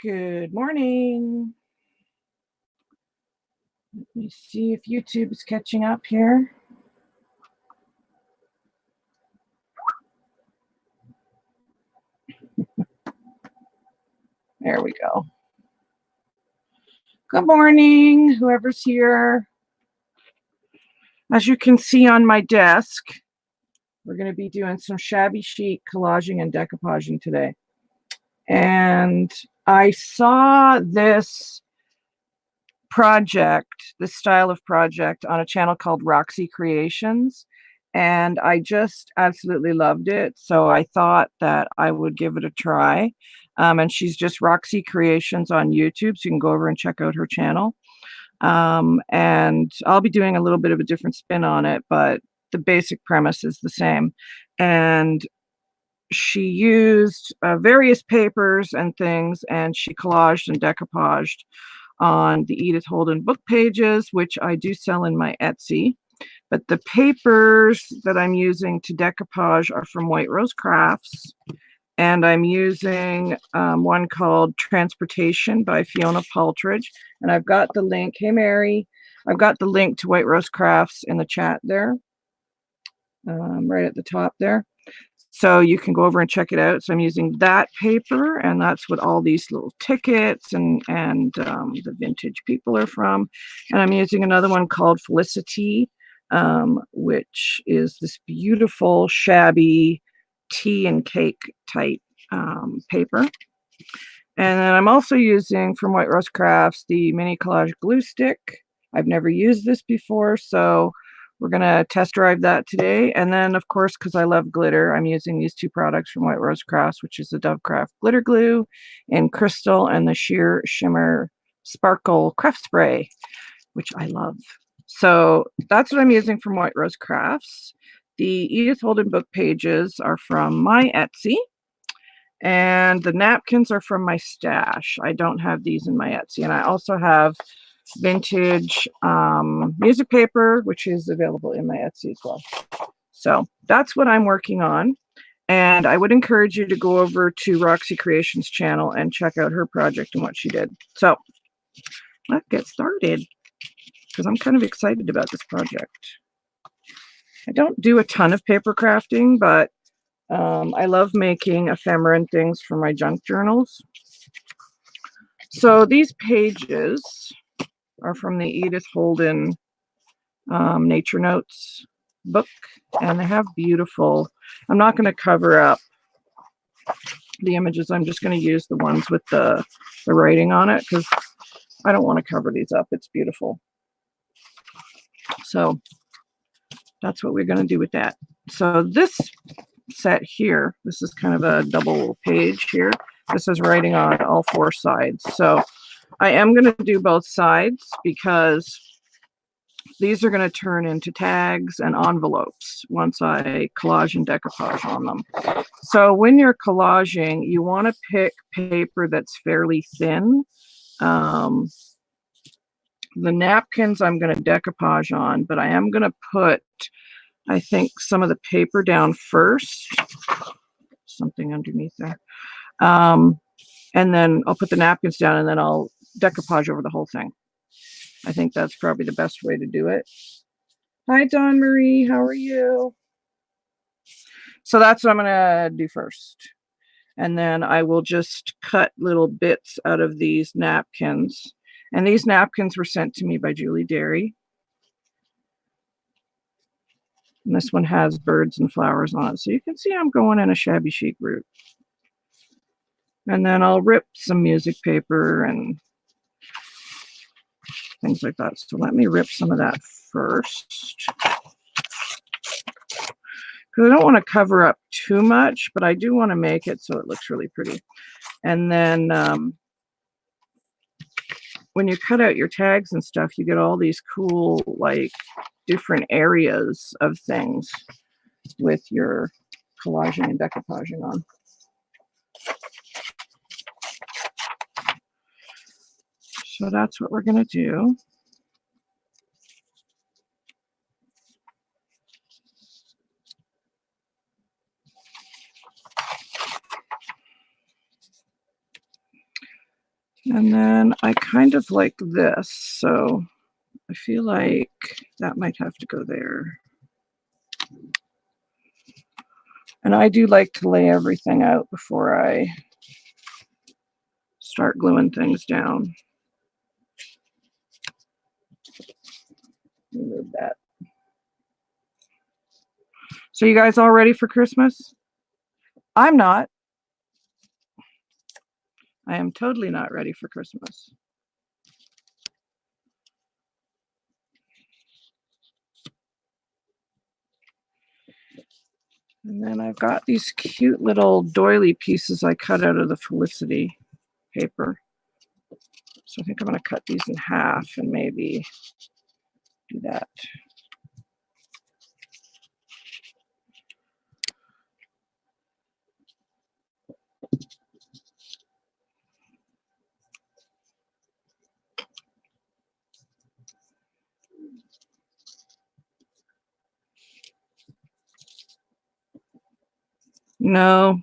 Good morning. Let me see if YouTube is catching up here. There we go. Good morning, whoever's here. As you can see on my desk, we're going to be doing some shabby chic collaging and decoupaging today. And I saw this project, this style of project on a channel called Roxy Creations, and I just absolutely loved it. So I thought that I would give it a try. And she's just Roxy Creations on YouTube, so you can go over and check out her channel. And I'll be doing a little bit of a different spin on it, but the basic premise is the same. And she used various papers and things, and she collaged and decoupaged on the Edith Holden book pages, which I do sell in my Etsy. But the papers that I'm using to decoupage are from White Rose Crafts. And I'm using one called Transportation by Fiona Paltridge. And I've got the link. Hey, Mary. I've got the link to White Rose Crafts in the chat there, right at the top there. So you can go over and check it out. So I'm using that paper, and that's what all these little tickets and the vintage people are from. And I'm using another one called Felicity, which is this beautiful shabby tea and cake type paper. And then I'm also using from White Rose Crafts the mini collage glue stick. I've never used this before, so we're going to test drive that today. And then, of course, because I love glitter, I'm using these two products from White Rose Crafts, which is the Dovecraft Glitter Glue in Crystal and the Sheer Shimmer Sparkle Craft Spray, which I love. So that's what I'm using from White Rose Crafts. The Edith Holden book pages are from my Etsy, and the napkins are from my stash. I don't have these in my Etsy, and I also have vintage music paper, which is available in my Etsy as well. So that's what I'm working on, and I would encourage you to go over to Roxy Creations channel and check out her project and what she did. So let's get started, because I'm kind of excited about this project. I don't do a ton of paper crafting, but I love making ephemera and things for my junk journals. So these pages are from the Edith Holden Nature Notes book, and they have beautiful, I'm not going to cover up the images, I'm just going to use the ones with the writing on it, because I don't want to cover these up. It's beautiful. So that's what we're going to do with that. So this set here, this is kind of a double page here. This is writing on all four sides. So I am going to do both sides, because these are going to turn into tags and envelopes once I collage and decoupage on them. So when you're collaging, you want to pick paper that's fairly thin. The napkins I'm going to decoupage on, but I am going to put, I think, some of the paper down first. Something underneath there. And then I'll put the napkins down, and then I'll decoupage over the whole thing. I think that's probably the best way to do it. Hi, Dawn Marie. How are you? So that's what I'm going to do first. And then I will just cut little bits out of these napkins. And these napkins were sent to me by Julie Derry. And this one has birds and flowers on it. So you can see I'm going in a shabby chic route. And then I'll rip some music paper and things like that. So let me rip some of that first, because I don't want to cover up too much, but I do want to make it so it looks really pretty. And then when you cut out your tags and stuff, you get all these cool, like, different areas of things with your collaging and decoupaging on. So that's what we're going to do. And then I kind of like this, so I feel like that might have to go there. And I do like to lay everything out before I start gluing things down. Move that. So you guys all ready for Christmas? I'm not. I am totally not ready for Christmas. And then I've got these cute little doily pieces I cut out of the Felicity paper. So I think I'm going to cut these in half and maybe do that. No,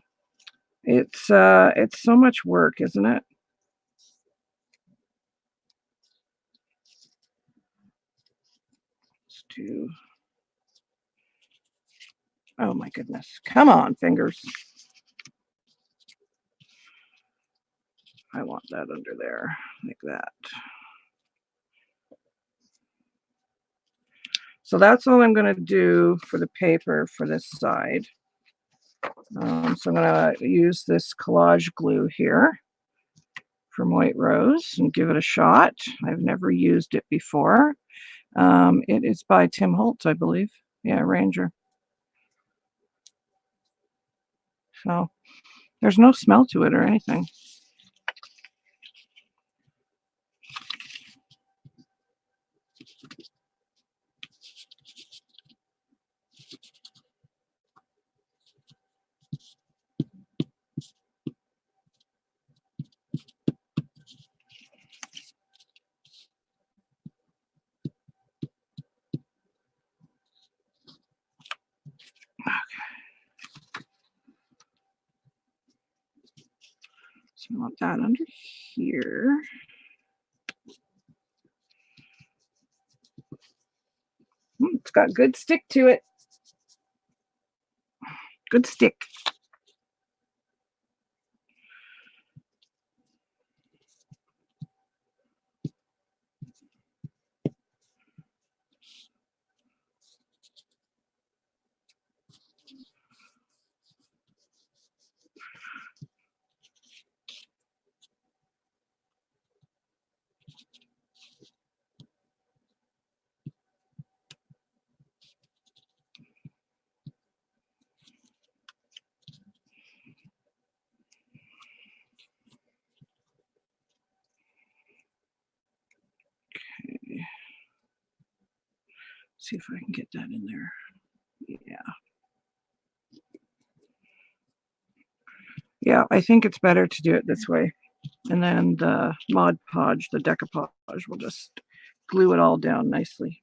it's so much work, isn't it? Let's do. Oh my goodness. Come on, fingers. I want that under there, like that. So that's all I'm going to do for the paper for this side. So I'm going to use this collage glue here from White Rose and give it a shot. I've never used it before. It is by Tim Holtz, I believe. Yeah, Ranger. So there's no smell to it or anything. So I want that under here. It's got good stick to it. Good stick. Okay. See if I can get that in there. Yeah. Yeah, I think it's better to do it this way. And then the Mod Podge, the Decoupage, will just glue it all down nicely.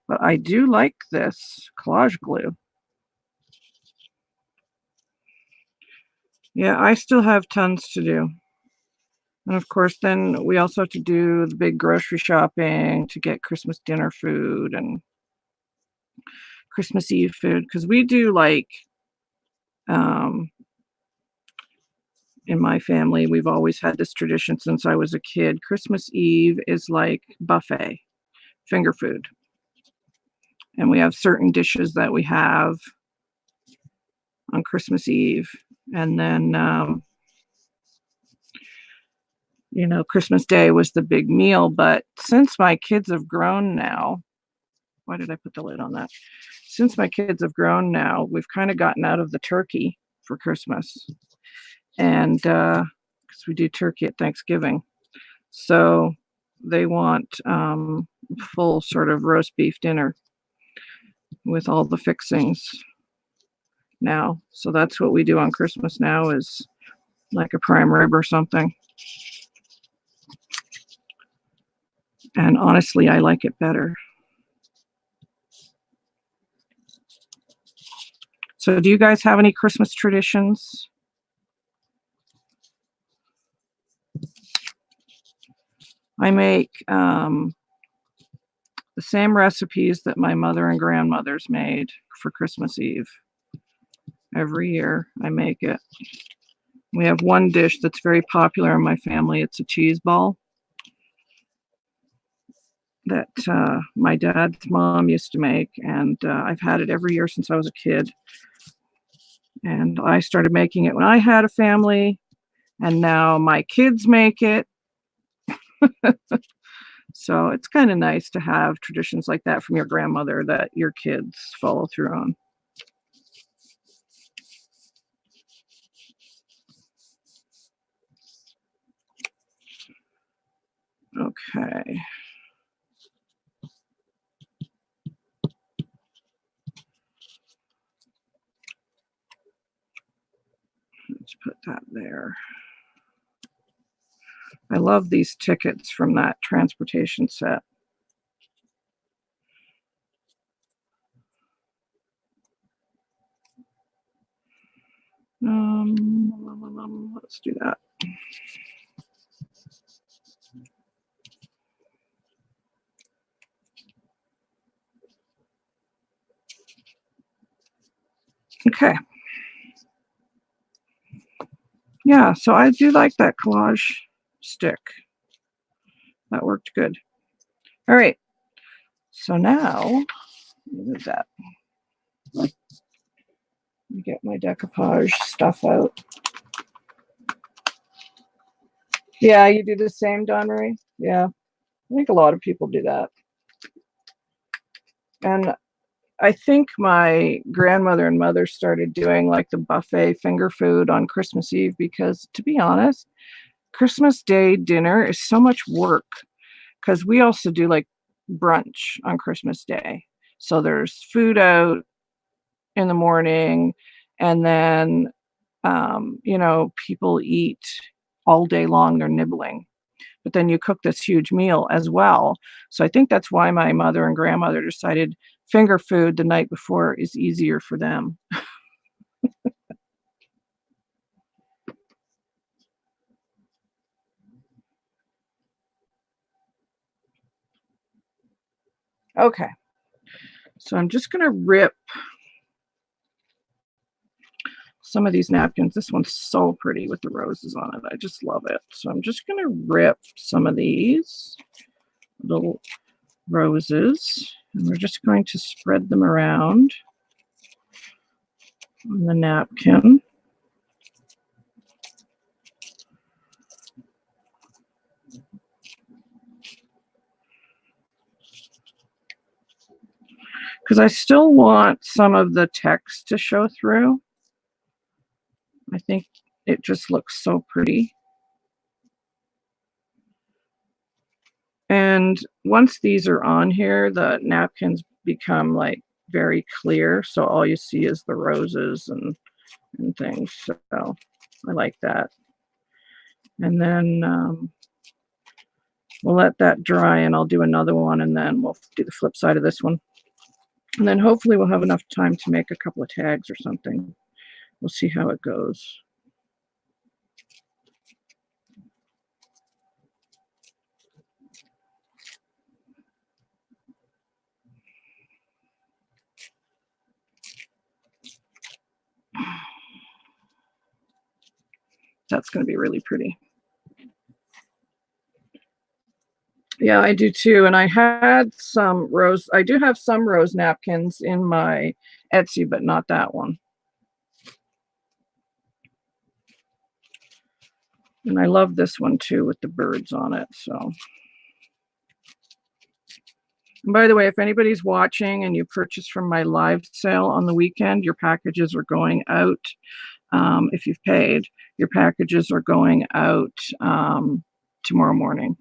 But I do like this collage glue. Yeah, I still have tons to do. And of course, then we also have to do the big grocery shopping to get Christmas dinner food and Christmas Eve food. Because we do like, in my family, we've always had this tradition since I was a kid. Christmas Eve is like buffet, finger food. And we have certain dishes that we have on Christmas Eve. And then, Christmas Day was the big meal. But since my kids have grown now, why did I put the lid on that? Since my kids have grown now, we've kind of gotten out of the turkey for Christmas. And because we do turkey at Thanksgiving. So they want full sort of roast beef dinner with all the fixings now. So that's what we do on Christmas now, is like a prime rib or something. And honestly, I like it better. So do you guys have any Christmas traditions? I make the same recipes that my mother and grandmothers made for Christmas Eve. Every year I make it. We have one dish that's very popular in my family. It's a cheese ball that my dad's mom used to make, and I've had it every year since I was a kid. And I started making it when I had a family, and now my kids make it. So it's kind of nice to have traditions like that from your grandmother that your kids follow through on. Okay. Let's put that there. I love these tickets from that transportation set. Let's do that. Okay. Yeah, so I do like that collage stick. That worked good. All right. So now, move that. Let me get my decoupage stuff out. Yeah, you do the same, Don Marie? Yeah, I think a lot of people do that. And I think my grandmother and mother started doing like the buffet finger food on Christmas Eve because, to be honest, Christmas Day dinner is so much work because we also do like brunch on Christmas Day. So there's food out in the morning, and then, people eat all day long, they're nibbling. But then you cook this huge meal as well. So I think that's why my mother and grandmother decided finger food the night before is easier for them. Okay, so I'm just gonna rip some of these napkins. This one's so pretty with the roses on it. I just love it. So I'm just gonna rip some of these little roses, and we're just going to spread them around on the napkin. Because I still want some of the text to show through. I think it just looks so pretty. And once these are on here, the napkins become like very clear. So all you see is the roses and things. So I like that. And then we'll let that dry, and I'll do another one, and then we'll do the flip side of this one. And then hopefully we'll have enough time to make a couple of tags or something. We'll see how it goes. That's going to be really pretty. Yeah, I do too. And I had some rose, I do have some rose napkins in my Etsy, but not that one. And I love this one too with the birds on it. So, and by the way, if anybody's watching and you purchase from my live sale on the weekend, your packages are going out. If you've paid, your packages are going out tomorrow morning.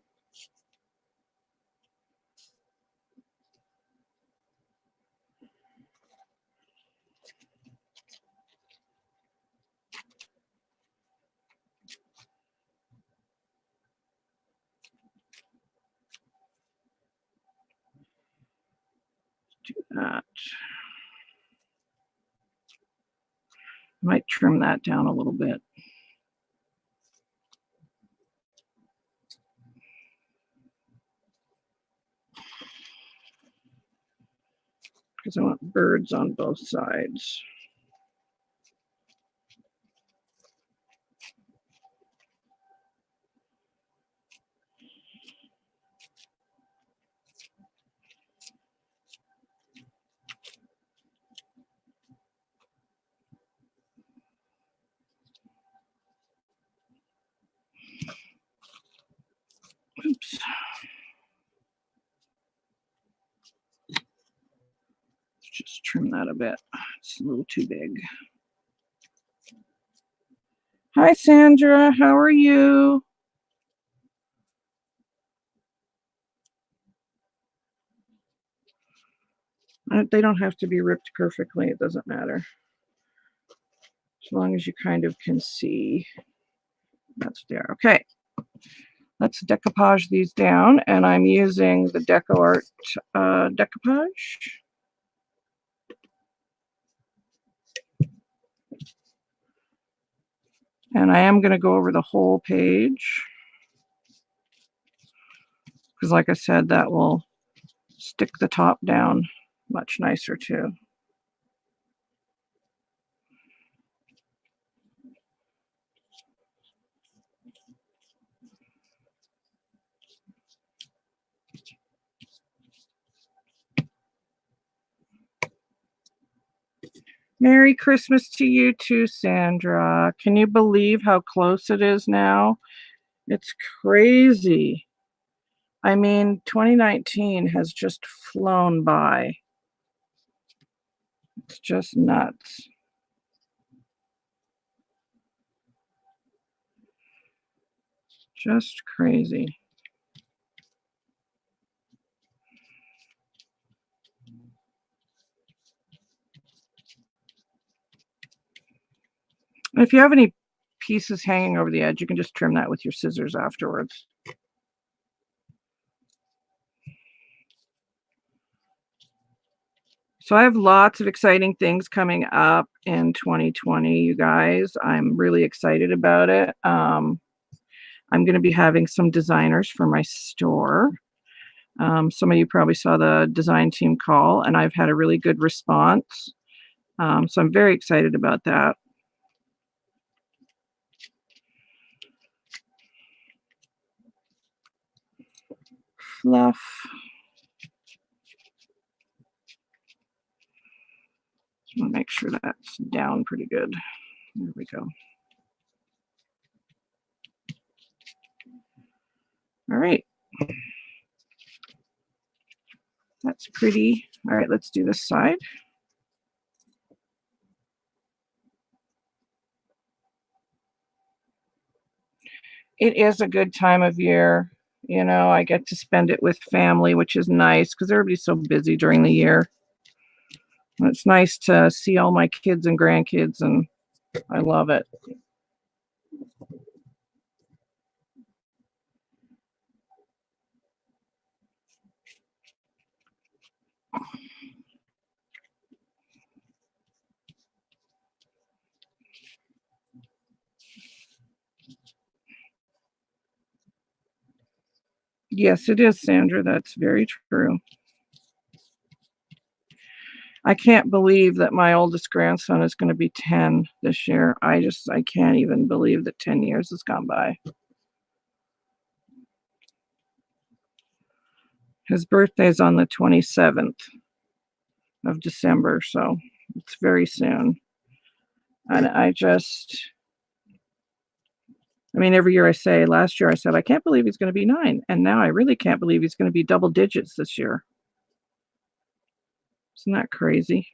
Do that. Might trim that down a little bit. Because I want birds on both sides. Oops. Just trim that a bit. It's a little too big. Hi, Sandra. How are you? They don't have to be ripped perfectly. It doesn't matter. As long as you kind of can see. That's there. Okay. Let's decoupage these down. And I'm using the DecoArt decoupage. And I am going to go over the whole page. Because like I said, that will stick the top down much nicer too. Merry Christmas to you too, Sandra. Can you believe how close it is now? It's crazy. I mean, 2019 has just flown by. It's just nuts. Just crazy. If you have any pieces hanging over the edge, you can just trim that with your scissors afterwards. So I have lots of exciting things coming up in 2020, you guys. I'm really excited about it. I'm going to be having some designers for my store. Some of you probably saw the design team call, and I've had a really good response. So I'm very excited about that. Fluff. Just want to make sure that's down pretty good. There we go. All right. That's pretty. All right, let's do this side. It is a good time of year. You know, I get to spend it with family, which is nice because everybody's so busy during the year. It's nice to see all my kids and grandkids, and I love it. Yes, it is, Sandra. That's very true. I can't believe that my oldest grandson is going to be 10 this year. I can't even believe that 10 years has gone by. His birthday is on the 27th of December, so it's very soon. And I mean, every year I say, last year I said, I can't believe he's going to be 9. And now I really can't believe he's going to be double digits this year. Isn't that crazy?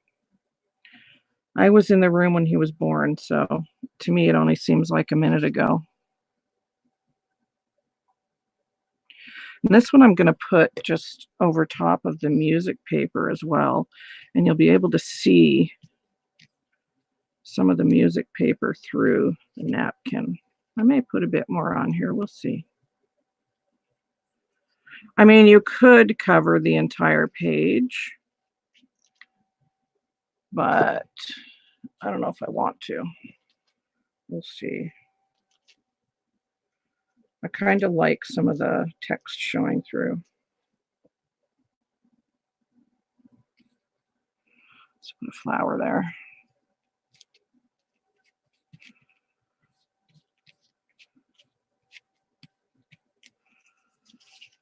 I was in the room when he was born, so to me it only seems like a minute ago. And this one I'm going to put just over top of the music paper as well. And you'll be able to see some of the music paper through the napkin. I may put a bit more on here. We'll see. I mean, you could cover the entire page, but I don't know if I want to. We'll see. I kind of like some of the text showing through. Let's put a flower there.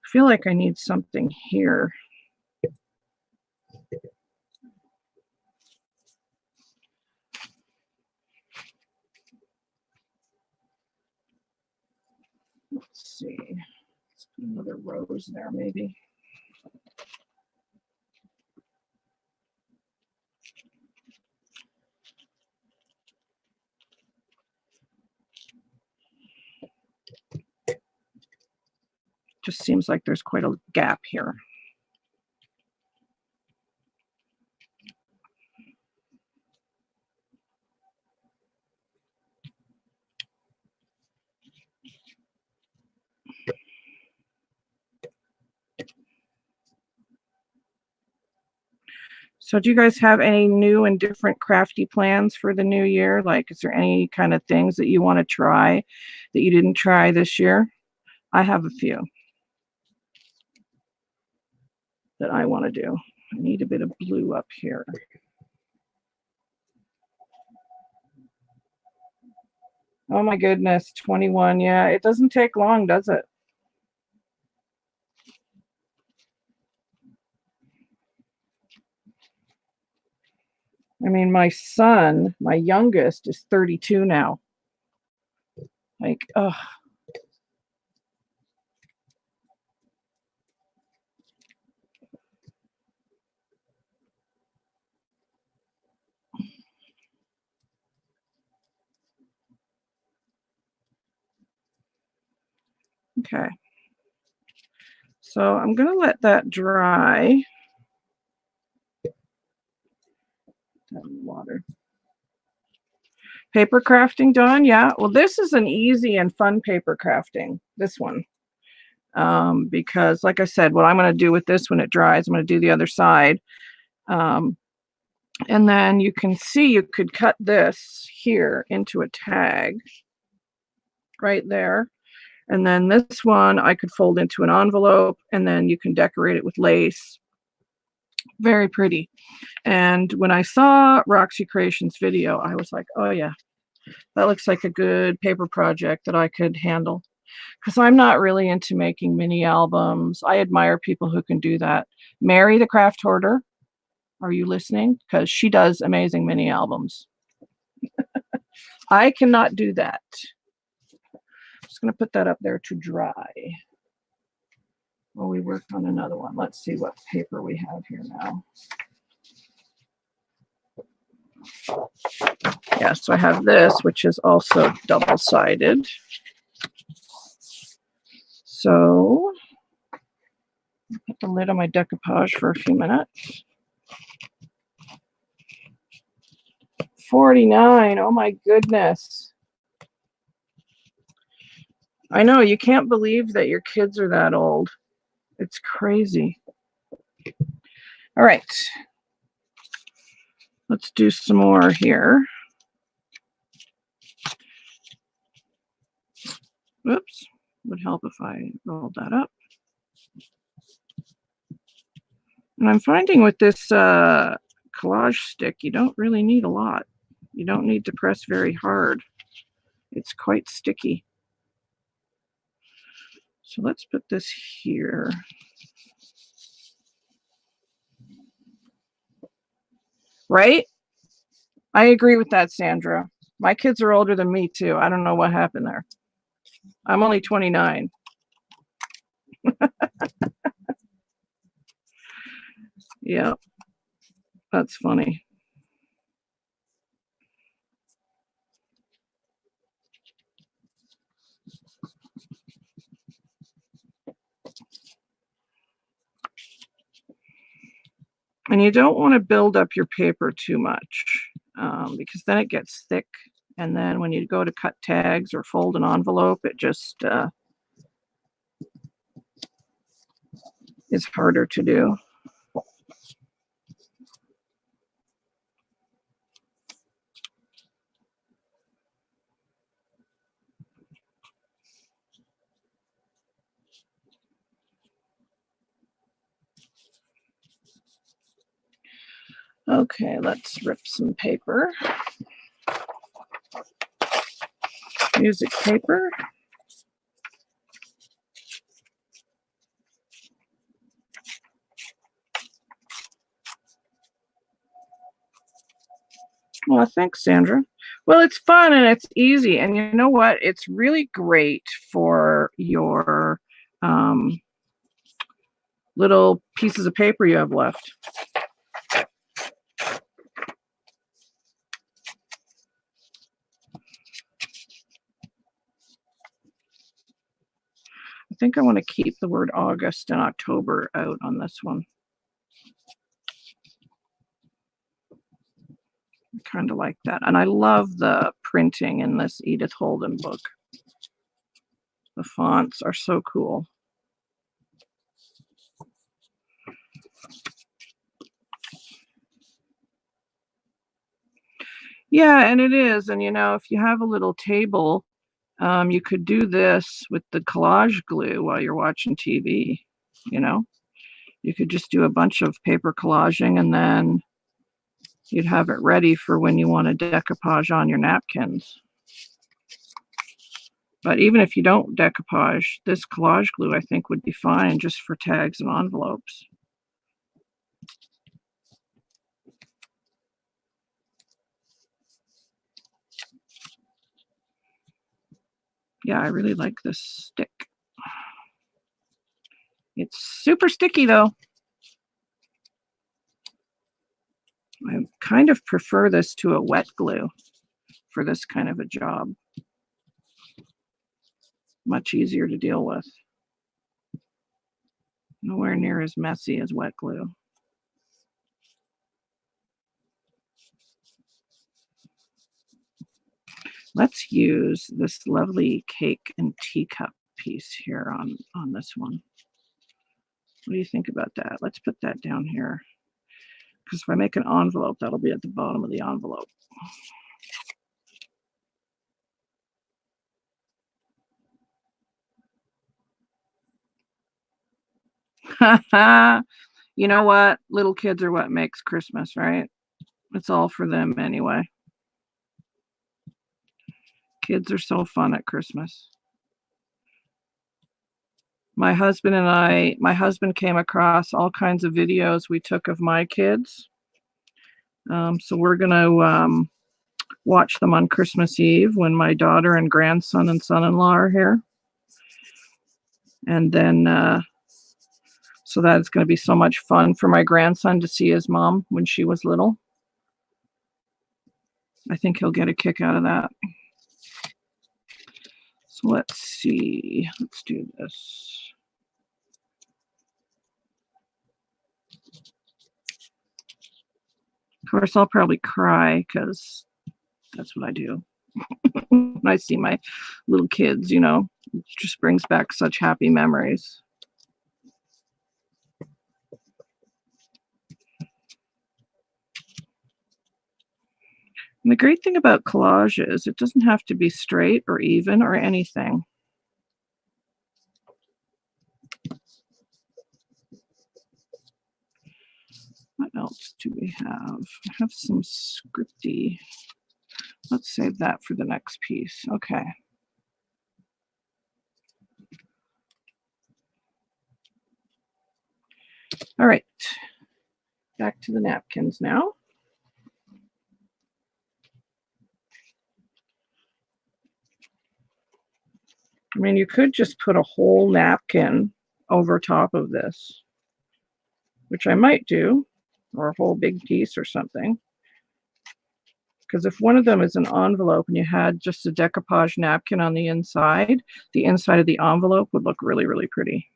I feel like I need something here. Let's see. Let's put another rose there, maybe. Just seems like there's quite a gap here. So do you guys have any new and different crafty plans for the new year? Like, is there any kind of things that you want to try that you didn't try this year? I have a few that I want to do. I need a bit of blue up here. Oh my goodness, 21. Yeah, it doesn't take long, does it? I mean, my son, my youngest, is 32 now. Like, oh. Okay. So I'm going to let that dry. Water. Paper crafting done? Yeah. Well, this is an easy and fun paper crafting, this one. Because like I said, what I'm going to do with this when it dries, I'm going to do the other side. And then you can see you could cut this here into a tag right there. And then this one I could fold into an envelope, and then you can decorate it with lace. Very pretty. And when I saw Roxy Creations video, I was like, oh yeah, that looks like a good paper project that I could handle. Because I'm not really into making mini albums. I admire people who can do that. Mary the Craft Hoarder, are you listening? Because she does amazing mini albums. I cannot do that. I'm just going to put that up there to dry while we work on another one. Let's see what paper we have here now. Yeah, so I have this, which is also double-sided. So put the lid on my decoupage for a few minutes. 49. Oh my goodness. I know, you can't believe that your kids are that old. It's crazy. All right. Let's do some more here. Oops. Would help if I rolled that up. And I'm finding with this collage stick, you don't really need a lot. You don't need to press very hard. It's quite sticky. So let's put this here. Right? I agree with that, Sandra. My kids are older than me, too. I don't know what happened there. I'm only 29. Yeah, that's funny. And you don't want to build up your paper too much because then it gets thick. And then when you go to cut tags or fold an envelope, it just is harder to do. Okay, let's rip some paper. Music paper. Well, thanks, Sandra. Well, it's fun and it's easy. And you know what? It's really great for your little pieces of paper you have left. I think I want to keep the word August and October out on this one. I kind of like that. And I love the printing in this Edith Holden book. The fonts are so cool. Yeah, and it is. And you know, if you have a little table, you could do this with the collage glue while you're watching TV, you know? You could just do a bunch of paper collaging and then you'd have it ready for when you want to decoupage on your napkins. But even if you don't decoupage, this collage glue I think would be fine just for tags and envelopes. Yeah, I really like this stick. It's super sticky though. I kind of prefer this to a wet glue for this kind of a job. Much easier to deal with. Nowhere near as messy as wet glue. Let's use this lovely cake and teacup piece here on this one. What do you think about that? Let's put that down here. Because if I make an envelope, that'll be at the bottom of the envelope. You know what? Little kids are what makes Christmas, right? It's all for them anyway. Kids are so fun at Christmas. My husband came across all kinds of videos we took of my kids. So we're going to watch them on Christmas Eve when my daughter and grandson and son-in-law are here. And then, so that's going to be so much fun for my grandson to see his mom when she was little. I think he'll get a kick out of that. So let's see. Let's do this. Of course, I'll probably cry because that's what I do. When I see my little kids, you know, it just brings back such happy memories. And the great thing about collage is it doesn't have to be straight or even or anything. What else do we have? I have some scripty. Let's save that for the next piece. Okay. All right. Back to the napkins now. I mean, you could just put a whole napkin over top of this, which I might do, or a whole big piece or something. Because if one of them is an envelope and you had just a decoupage napkin on the inside of the envelope would look really, really pretty.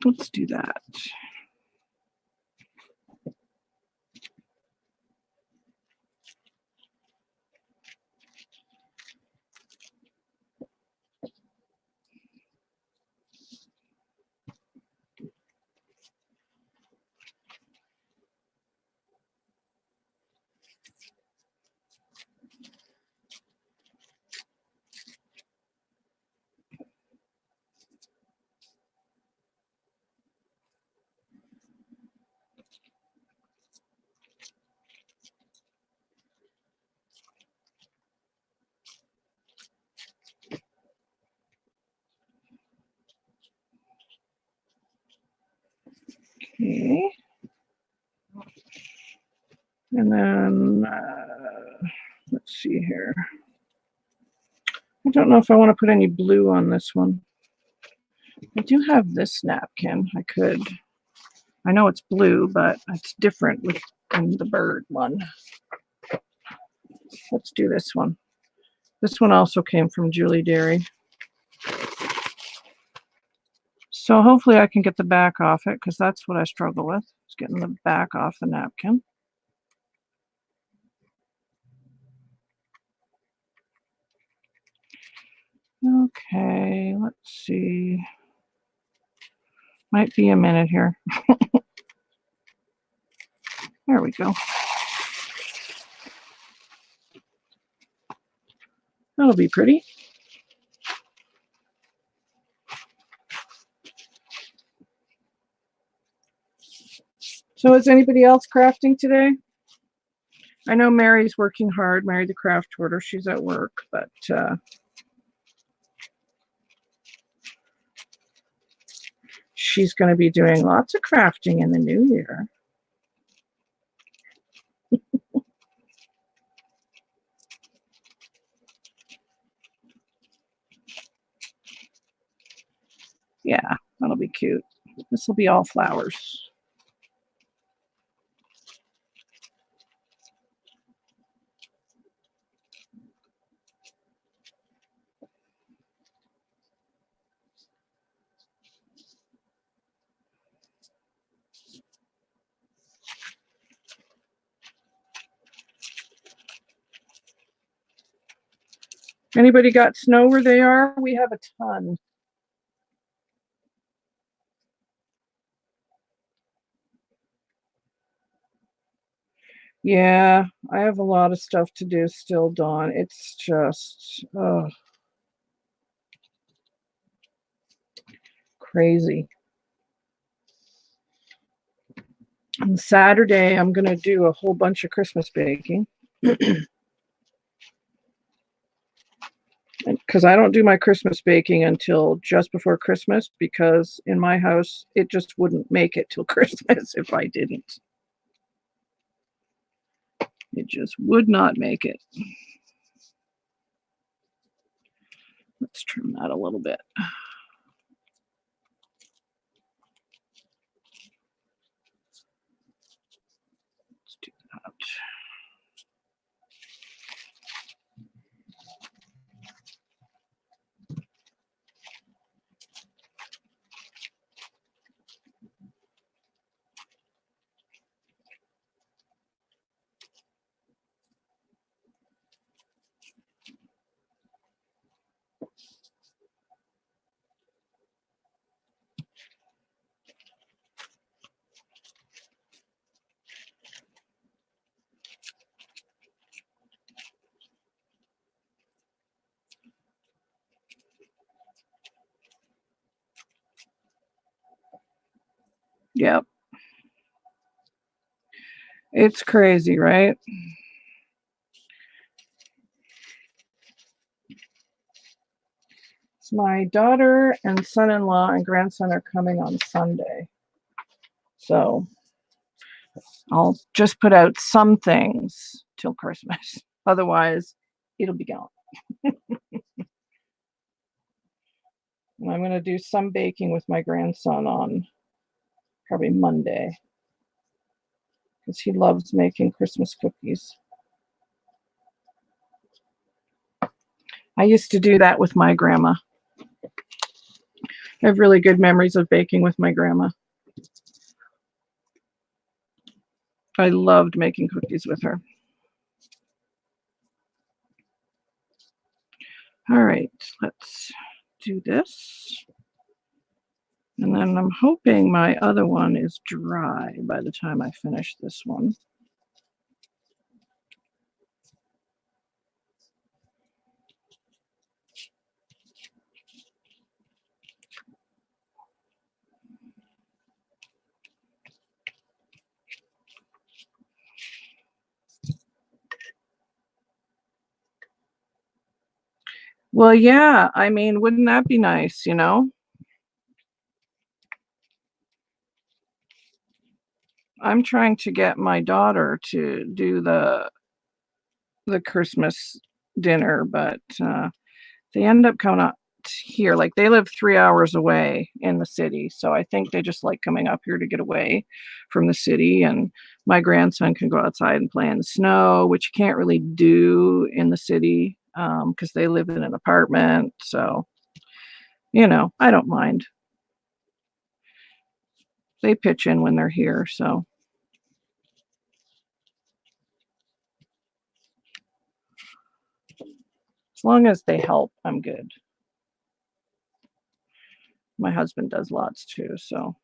Let's do that. Okay. And then, let's see here. I don't know if I want to put any blue on this one. I do have this napkin. I could. I know it's blue, but it's different than the bird one. Let's do this one. This one also came from Julie Dairy. So hopefully I can get the back off it, because that's what I struggle with, is getting the back off the napkin. Okay, let's see. Might be a minute here. There we go. That'll be pretty. So is anybody else crafting today? I know Mary's working hard. Mary the craft hoarder. She's at work, but she's going to be doing lots of crafting in the new year. Yeah, that'll be cute. This will be all flowers. Anybody got snow where they are? We have a ton. Yeah, I have a lot of stuff to do still, Dawn. It's just crazy. On Saturday, I'm going to do a whole bunch of Christmas baking. Because I don't do my Christmas baking until just before Christmas, because in my house, it just wouldn't make it till Christmas if I didn't. It just would not make it. Let's trim that a little bit. Let's do that. Yep. It's crazy, right? It's my daughter and son-in-law and grandson are coming on Sunday. So I'll just put out some things till Christmas. Otherwise, it'll be gone. And I'm going to do some baking with my grandson on probably Monday, because he loves making Christmas cookies. I used to do that with my grandma. I have really good memories of baking with my grandma. I loved making cookies with her. All right, let's do this. And then I'm hoping my other one is dry by the time I finish this one. Well, yeah, I mean, wouldn't that be nice, you know? I'm trying to get my daughter to do the Christmas dinner, but they end up coming up here. Like they live 3 hours away in the city, so I think they just like coming up here to get away from the city. And my grandson can go outside and play in the snow, which you can't really do in the city because they live in an apartment. So, you know, I don't mind. They pitch in when they're here, so. As long as they help, I'm good. My husband does lots too, so.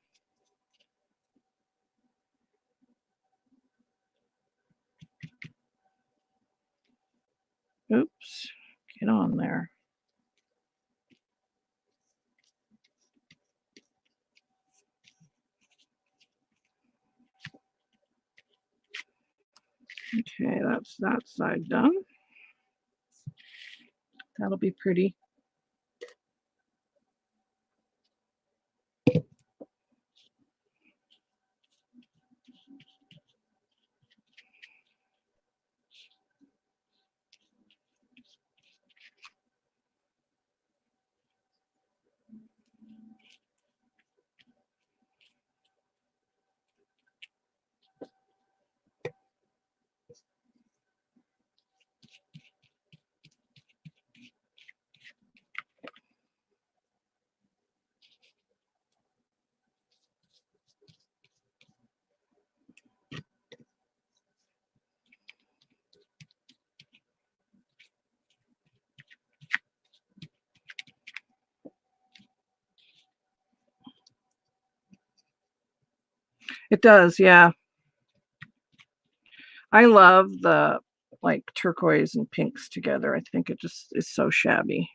Oops, get on there. Okay, that's that side done. That'll be pretty. It does, yeah. I love the like turquoise and pinks together. I think it just is so shabby.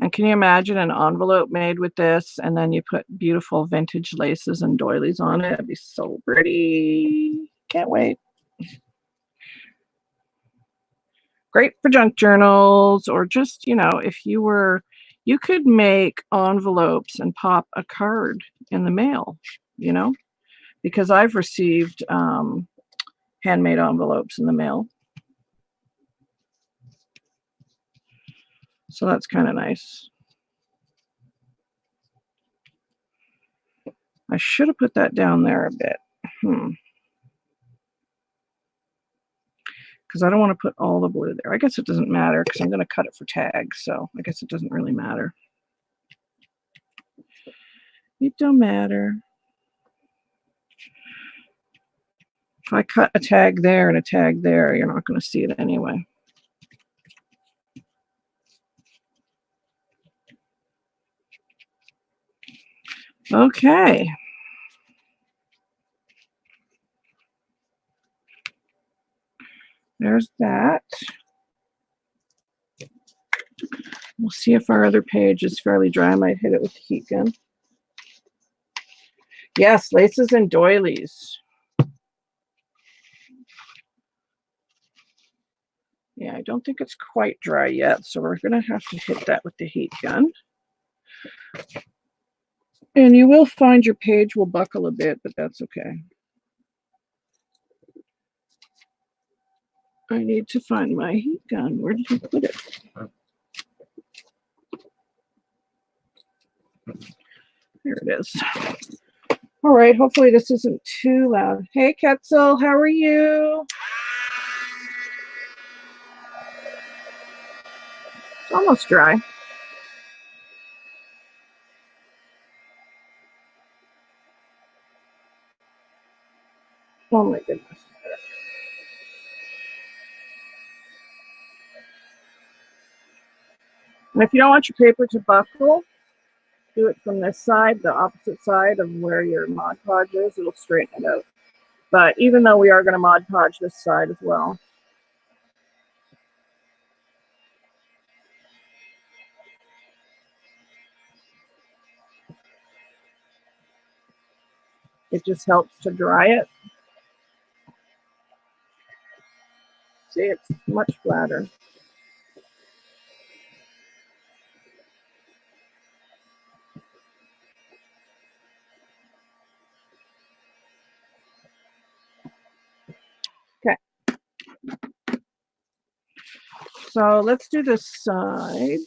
And can you imagine an envelope made with this and then you put beautiful vintage laces and doilies on it? It'd be so pretty. Can't wait. Great for junk journals or just, you know, if you were, you could make envelopes and pop a card in the mail, you know, because I've received handmade envelopes in the mail. So that's kind of nice. I should have put that down there a bit. Because I don't want to put all the blue there. I guess it doesn't matter because I'm going to cut it for tags. So I guess it doesn't really matter. It don't matter. If I cut a tag there and a tag there, you're not going to see it anyway. Okay. There's that. We'll see if our other page is fairly dry. I might hit it with the heat gun. Yes, laces and doilies. Yeah, I don't think it's quite dry yet, so we're going to have to hit that with the heat gun. And you will find your page will buckle a bit, but that's okay. I need to find my heat gun. Where did you put it? There it is. All right, hopefully this isn't too loud. Hey, Ketzel, how are you? It's almost dry. Oh my goodness. And if you don't want your paper to buckle, do it from this side, the opposite side of where your Mod Podge is. It'll straighten it out. But even though we are going to Mod Podge this side as well. It just helps to dry it. See, it's much flatter. So let's do this side.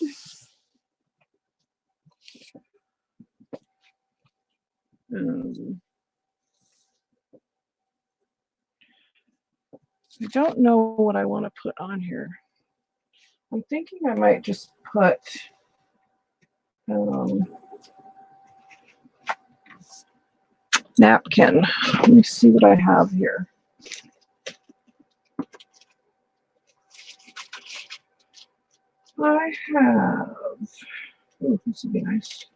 I don't know what I want to put on here. I'm thinking I might just put napkin. Let me see what I have here. I have, oh, this would be nice.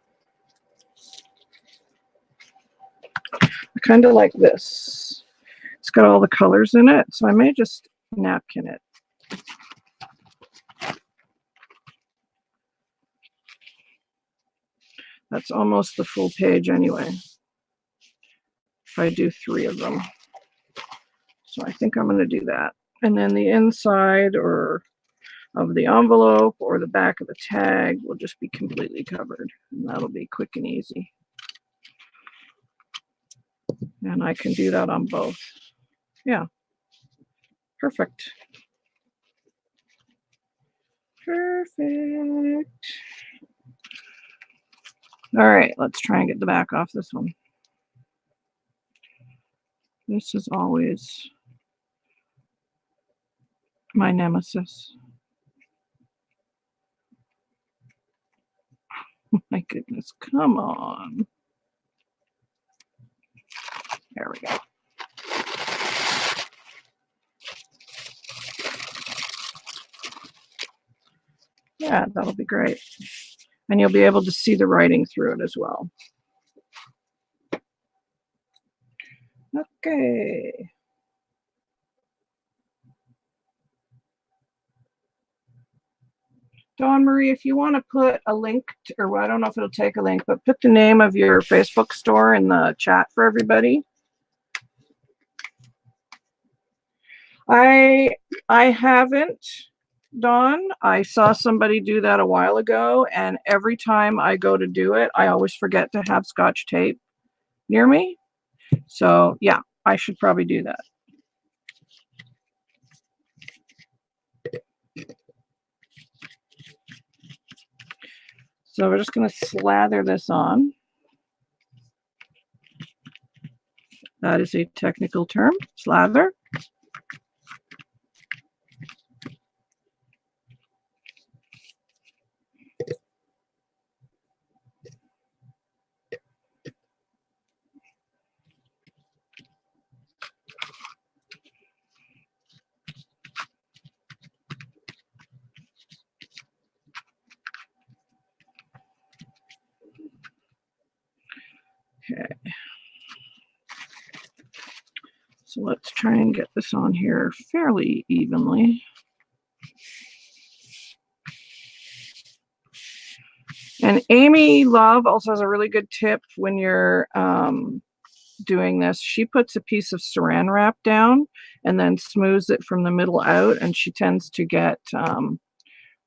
I kind of like this. It's got all the colors in it, so I may just napkin it. That's almost the full page anyway, if I do 3 of them. So I think I'm going to do that. And then the inside or of the envelope or the back of the tag will just be completely covered. And that'll be quick and easy. And I can do that on both. Yeah. Perfect. Perfect. All right, let's try and get the back off this one. This is always my nemesis. My goodness, come on. There we go. Yeah, that'll be great. And you'll be able to see the writing through it as well. Okay. Dawn Marie, if you want to put a link, to, or I don't know if it'll take a link, but put the name of your Facebook store in the chat for everybody. I haven't, Dawn. I saw somebody do that a while ago, and every time I go to do it, I always forget to have Scotch tape near me. So yeah, I should probably do that. So we're just going to slather this on. That is a technical term, slather. Okay. So let's try and get this on here fairly evenly. And Amy Love also has a really good tip when you're doing this. She puts a piece of saran wrap down and then smooths it from the middle out, and she tends to get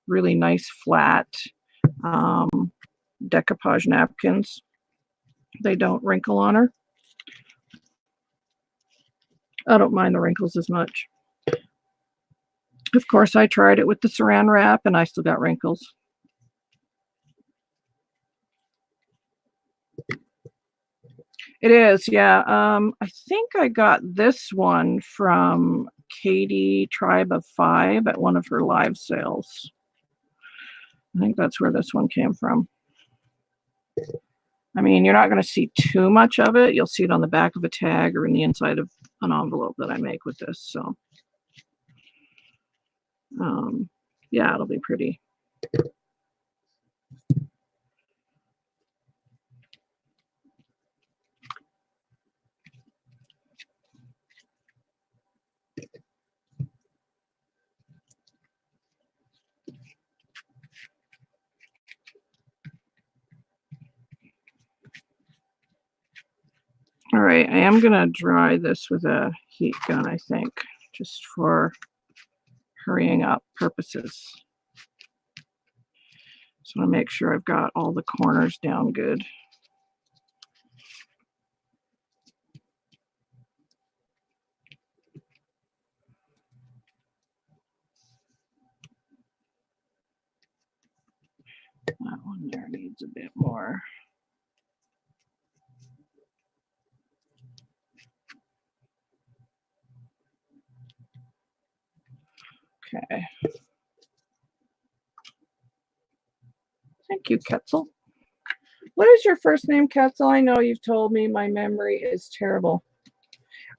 really nice flat decoupage napkins. They don't wrinkle on her. I don't mind the wrinkles as much. Of course, I tried it with the saran wrap and I still got wrinkles. It is, yeah. I think I got this one from Katie Tribe of 5 at one of her live sales. I think that's where this one came from. I mean, you're not going to see too much of it. You'll see it on the back of a tag or in the inside of an envelope that I make with this. So, yeah, it'll be pretty. All right, I am going to dry this with a heat gun, I think, just for hurrying up purposes. Just want to make sure I've got all the corners down good. one there needs a bit more. Okay. Thank you, Ketzel. What is your first name, Ketzel? I know you've told me. My memory is terrible.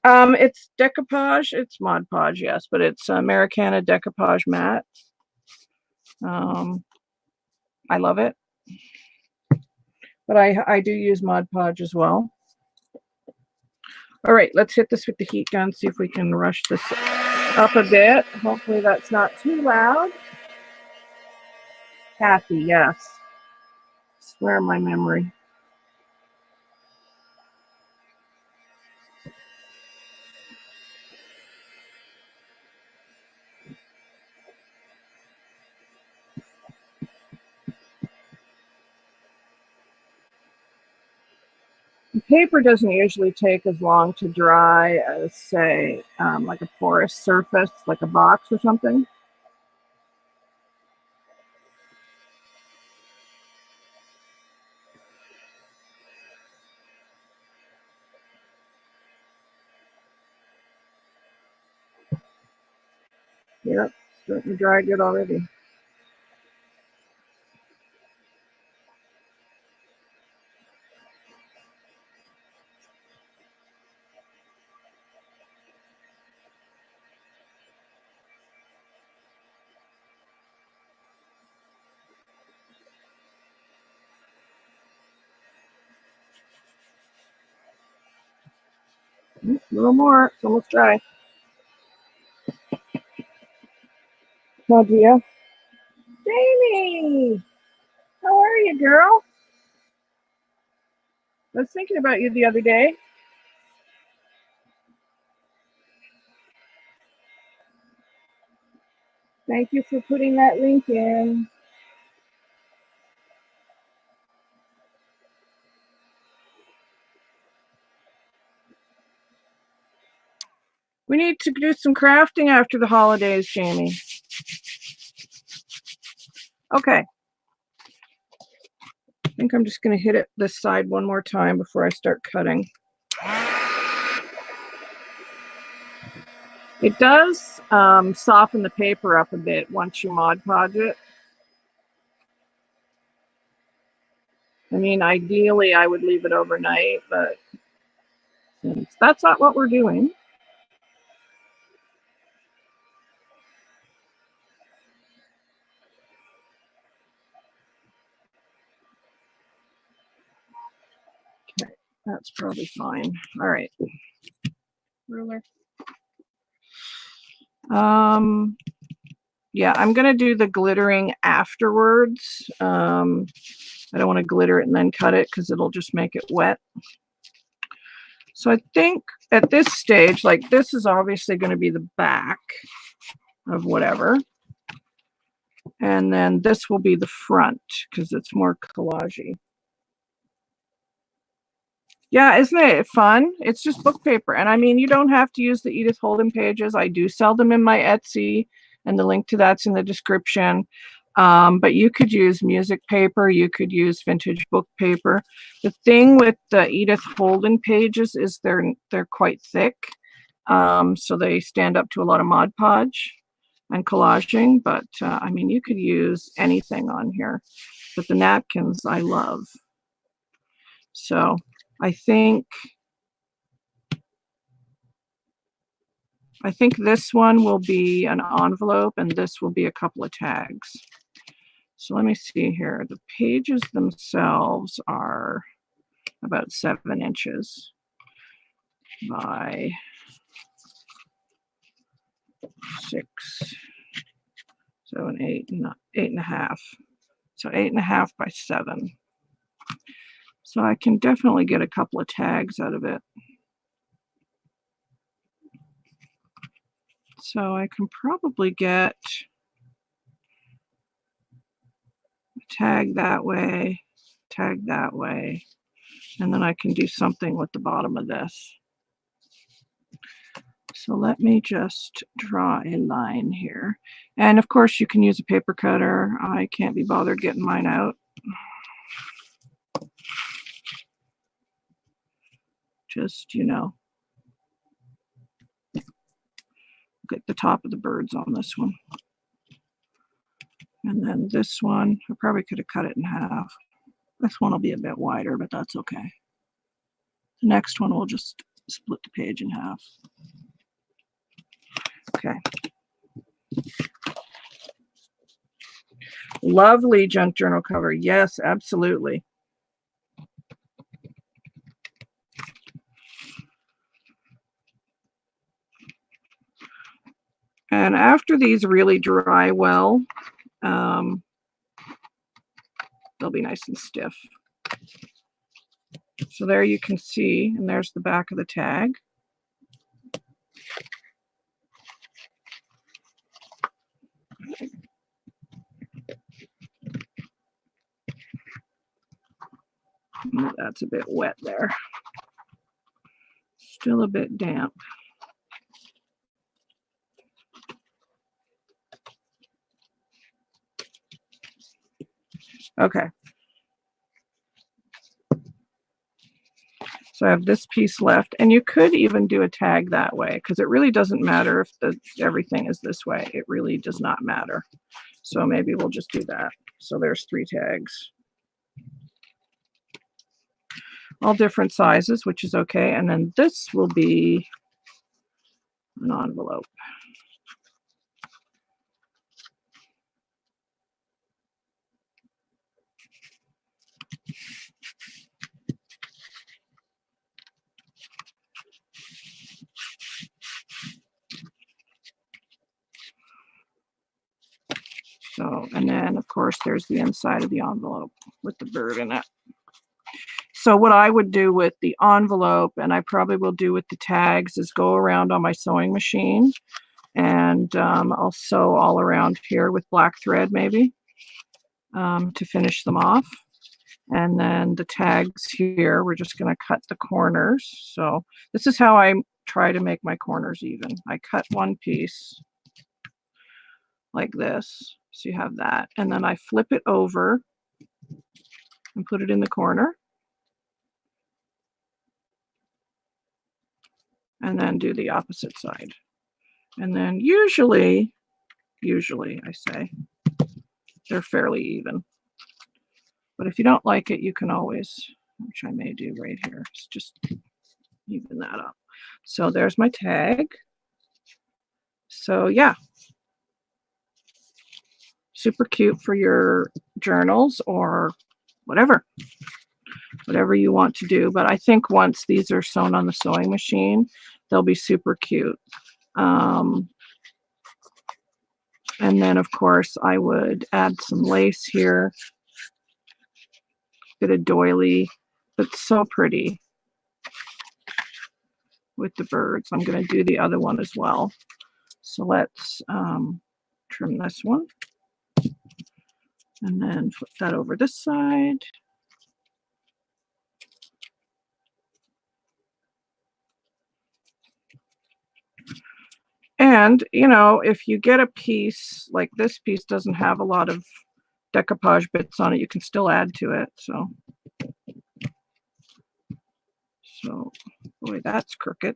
It's Decoupage. It's Mod Podge, yes, but it's Americana Decoupage Matte. I love it. But I do use Mod Podge as well. All right, let's hit this with the heat gun, see if we can rush this up a bit. Hopefully that's not too loud. Kathy, yes. I swear my memory. The paper doesn't usually take as long to dry as, say, like a porous surface, like a box or something. Yep, starting to dry good already. A little more, it's almost dry. Claudia. Jamie! How are you, girl? I was thinking about you the other day. Thank you for putting that link in. We need to do some crafting after the holidays, Jamie. Okay. I think I'm just going to hit it this side one more time before I start cutting. It does soften the paper up a bit once you Mod Podge it. I mean, ideally, I would leave it overnight, but since that's not what we're doing. Okay, that's probably fine. All right. Ruler. Yeah, I'm going to do the glittering afterwards. I don't want to glitter it and then cut it because it'll just make it wet. So I think at this stage, like this is obviously going to be the back of whatever. And then this will be the front because it's more collagey. Yeah, isn't it fun? It's just book paper. And I mean, you don't have to use the Edith Holden pages. I do sell them in my Etsy, and the link to that's in the description. But you could use music paper. You could use vintage book paper. The thing with the Edith Holden pages is they're quite thick. So they stand up to a lot of Mod Podge and collaging. But I mean, you could use anything on here. But the napkins I love. So I think this one will be an envelope and this will be a couple of tags. So let me see here. The pages themselves are about 7 inches by 6, 7, 8, 8.5. So 8.5 by 7. So I can definitely get a couple of tags out of it. So I can probably get a tag that way, and then I can do something with the bottom of this. So let me just draw a line here. And of course you can use a paper cutter. I can't be bothered getting mine out. Just, you know, get the top of the birds on this one. And then this one, I probably could have cut it in half. This one will be a bit wider, but that's okay. The next one we'll just split the page in half. Okay. Lovely junk journal cover. Yes, absolutely. And after these really dry well, they'll be nice and stiff. So there you can see, and there's the back of the tag. That's a bit wet there. Still a bit damp. Okay. So I have this piece left, and you could even do a tag that way, because it really doesn't matter if everything is this way. It really does not matter. So maybe we'll just do that. So there's 3 tags. All different sizes, which is okay. And then this will be an envelope. So, and then of course there's the inside of the envelope with the bird in it. So what I would do with the envelope, and I probably will do with the tags, is go around on my sewing machine, and I'll sew all around here with black thread maybe to finish them off. And then the tags here, we're just going to cut the corners. So this is how I try to make my corners even. I cut one piece like this. So you have that. And then I flip it over and put it in the corner. And then do the opposite side. And then usually I say, they're fairly even. But if you don't like it, you can always, which I may do right here, just even that up. So there's my tag. So yeah, super cute for your journals or whatever you want to do. But I think once these are sewn on the sewing machine, they'll be super cute. And then of course I would add some lace here, bit of doily, but so pretty with the birds. I'm going to do the other one as well. So let's trim this one and then flip that over this side. And, you know, if you get a piece like this piece doesn't have a lot of decoupage bits on it, you can still add to it. So boy, that's crooked.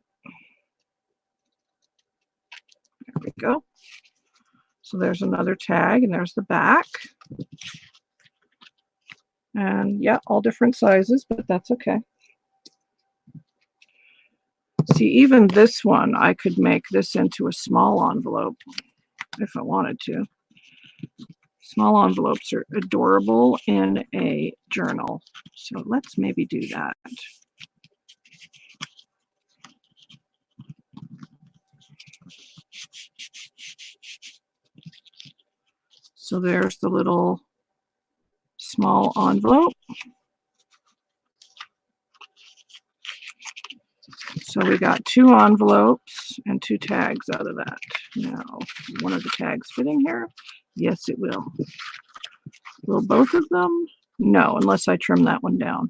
There we go. So there's another tag, and there's the back. And yeah, all different sizes, but that's okay. See, even this one, I could make this into a small envelope if I wanted to. Small envelopes are adorable in a journal. So let's maybe do that. So there's the little small envelope. So we got 2 envelopes and 2 tags out of that. Now, one of the tags fit in here? Yes, it will. Will both of them? No, unless I trim that one down.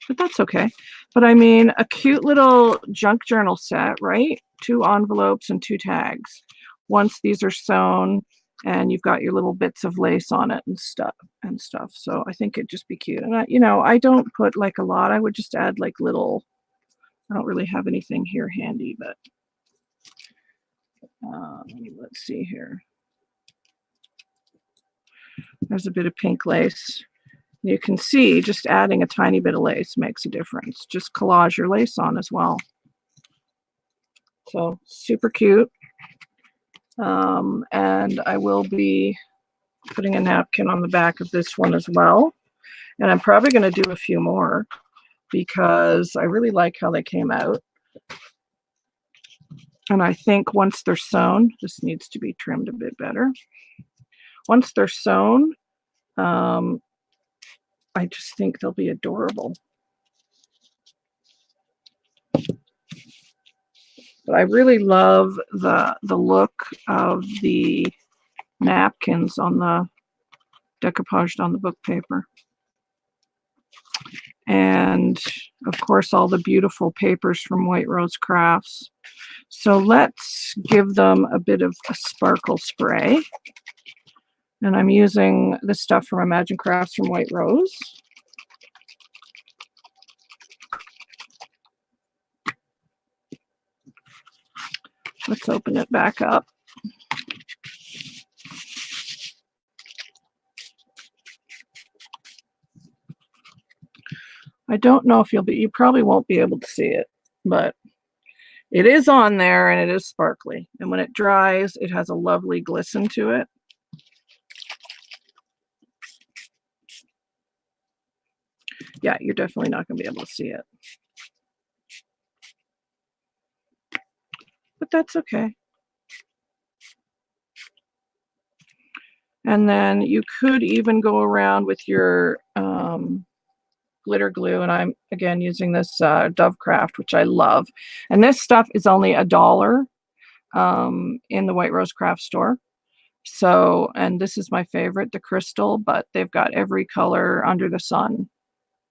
But that's okay. But I mean, a cute little junk journal set, right? 2 envelopes and 2 tags. Once these are sewn, and you've got your little bits of lace on it and stuff. So I think it'd just be cute. And you know, I don't put like a lot. I would just add like little. I don't really have anything here handy, but let's see here. There's a bit of pink lace. You can see just adding a tiny bit of lace makes a difference. Just collage your lace on as well. So super cute. And I will be putting a napkin on the back of this one as well. And I'm probably going to do a few more because I really like how they came out. And I think once they're sewn, this needs to be trimmed a bit better. Once they're sewn, I just think they'll be adorable. But I really love the look of the napkins on the decoupaged on the book paper. And of course, all the beautiful papers from White Rose Crafts. So let's give them a bit of a sparkle spray. And I'm using the stuff from Imagine Crafts from White Rose. Let's open it back up. I don't know if you probably won't be able to see it, but it is on there and it is sparkly. And when it dries, it has a lovely glisten to it. Yeah, you're definitely not going to be able to see it. But that's okay. And then you could even go around with your glitter glue, and I'm again using this Dovecraft, which I love. And this stuff is only $1 in the White Rose Craft store. So, and this is my favorite, the crystal, but they've got every color under the sun.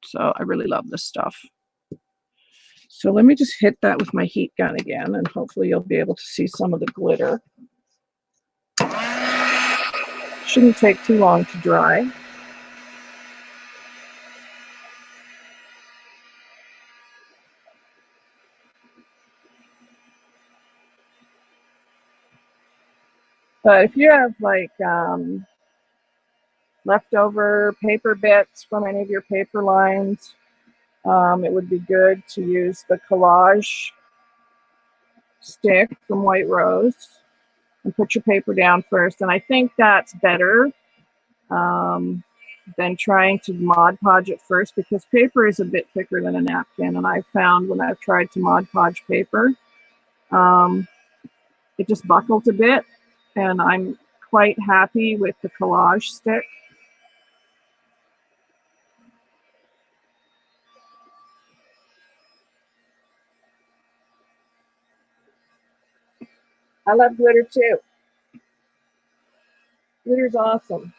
So I really love this stuff. So let me just hit that with my heat gun again, and hopefully you'll be able to see some of the glitter. Shouldn't take too long to dry. But if you have like leftover paper bits from any of your paper lines, it would be good to use the collage stick from White Rose and put your paper down first. And I think that's better than trying to Mod Podge it first, because paper is a bit thicker than a napkin. And I found when I've tried to Mod Podge paper, it just buckles a bit. And I'm quite happy with the collage stick. I love glitter too. Glitter's awesome.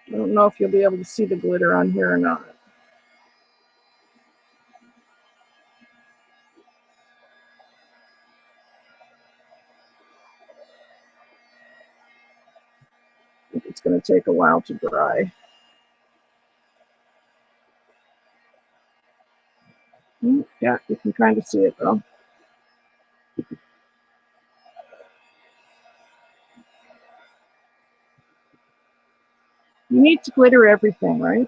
I don't know if you'll be able to see the glitter on here or not. It's going to take a while to dry. Yeah, you can kind of see it though. You need to glitter everything, right?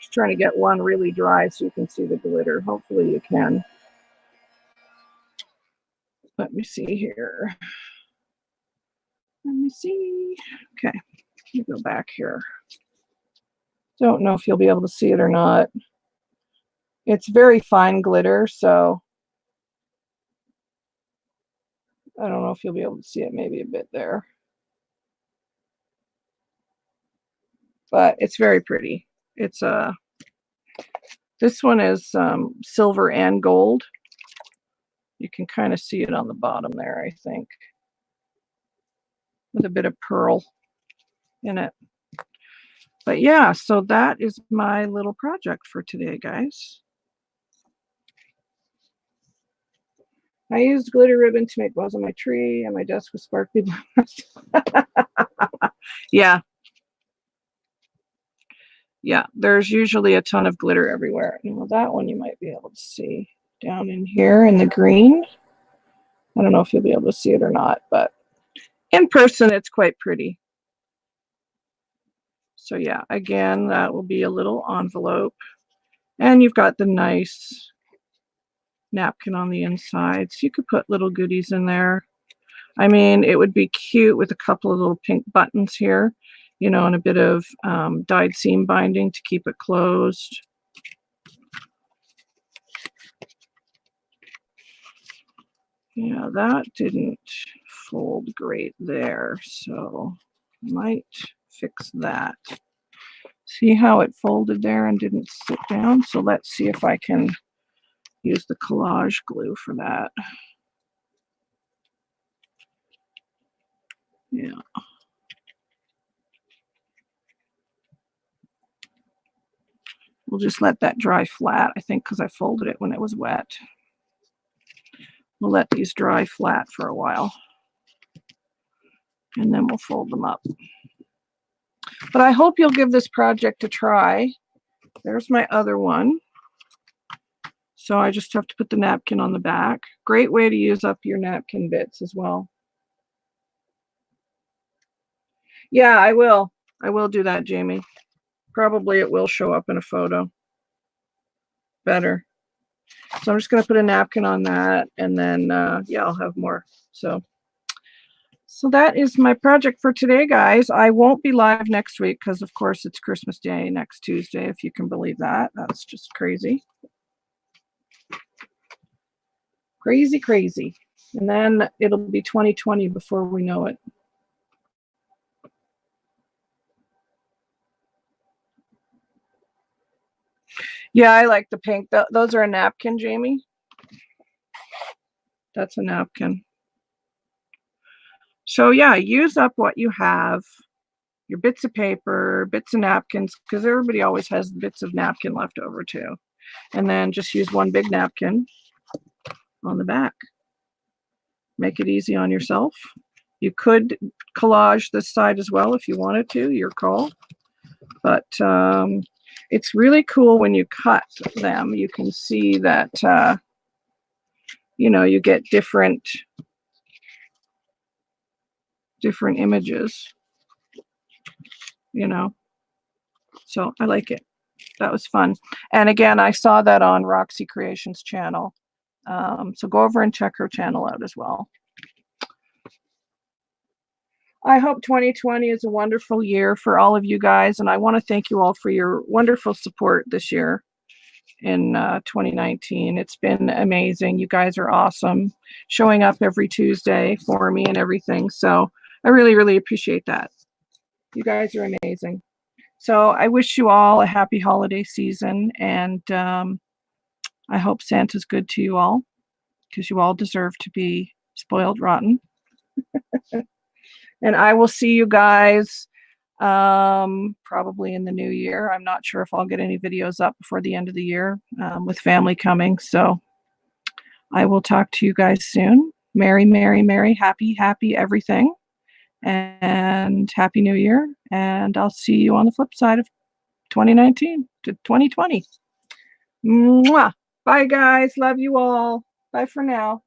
Just trying to get one really dry so you can see the glitter. Hopefully you can. Let me see here. Let me see. Okay, let me go back here. Don't know if you'll be able to see it or not. It's very fine glitter, so I don't know if you'll be able to see it, maybe a bit there. But it's very pretty. It's this one is silver and gold. You can kind of see it on the bottom there, I think, with a bit of pearl in it. But yeah, so that is my little project for today, guys. I used glitter ribbon to make bows on my tree, and my desk was sparkly. Yeah. Yeah, there's usually a ton of glitter everywhere. Well, that one you might be able to see down in here in the green. I don't know if you'll be able to see it or not, but in person, it's quite pretty. So yeah, again, that will be a little envelope. And you've got the nice napkin on the inside. So you could put little goodies in there. I mean, it would be cute with a couple of little pink buttons here, you know, and a bit of dyed seam binding to keep it closed. Yeah, that didn't fold great there, so I might fix that. See how it folded there and didn't sit down? So let's see if I can use the collage glue for that. Yeah. We'll just let that dry flat, I think, because I folded it when it was wet. We'll let these dry flat for a while, and then we'll fold them up. But I hope you'll give this project a try. There's my other one. So I just have to put the napkin on the back. Great way to use up your napkin bits as well. Yeah, I will. I will do that, Jamie. Probably it will show up in a photo better. So I'm just going to put a napkin on that, and then, yeah, I'll have more. So that is my project for today, guys. I won't be live next week because, of course, it's Christmas Day next Tuesday, if you can believe that. That's just crazy. Crazy, crazy. And then it'll be 2020 before we know it. Yeah, I like the pink. Those are a napkin, Jamie. That's a napkin. So yeah, use up what you have, your bits of paper, bits of napkins, because everybody always has bits of napkin left over too. And then just use one big napkin on the back. Make it easy on yourself. You could collage this side as well if you wanted to, your call. But it's really cool when you cut them. You can see that, you know, you get different images, you know. So I like it. That was fun. And again, I saw that on Roxy Creations channel. So go over and check her channel out as well. I hope 2020 is a wonderful year for all of you guys, and I want to thank you all for your wonderful support this year in 2019. It's been amazing. You guys are awesome, showing up every Tuesday for me and everything. So I really, really appreciate that. You guys are amazing. So I wish you all a happy holiday season, and I hope Santa's good to you all, because you all deserve to be spoiled rotten. And I will see you guys probably in the new year. I'm not sure if I'll get any videos up before the end of the year with family coming. So I will talk to you guys soon. Merry, merry, merry, happy, happy everything. And happy new year. And I'll see you on the flip side of 2019 to 2020. Mwah. Bye, guys. Love you all. Bye for now.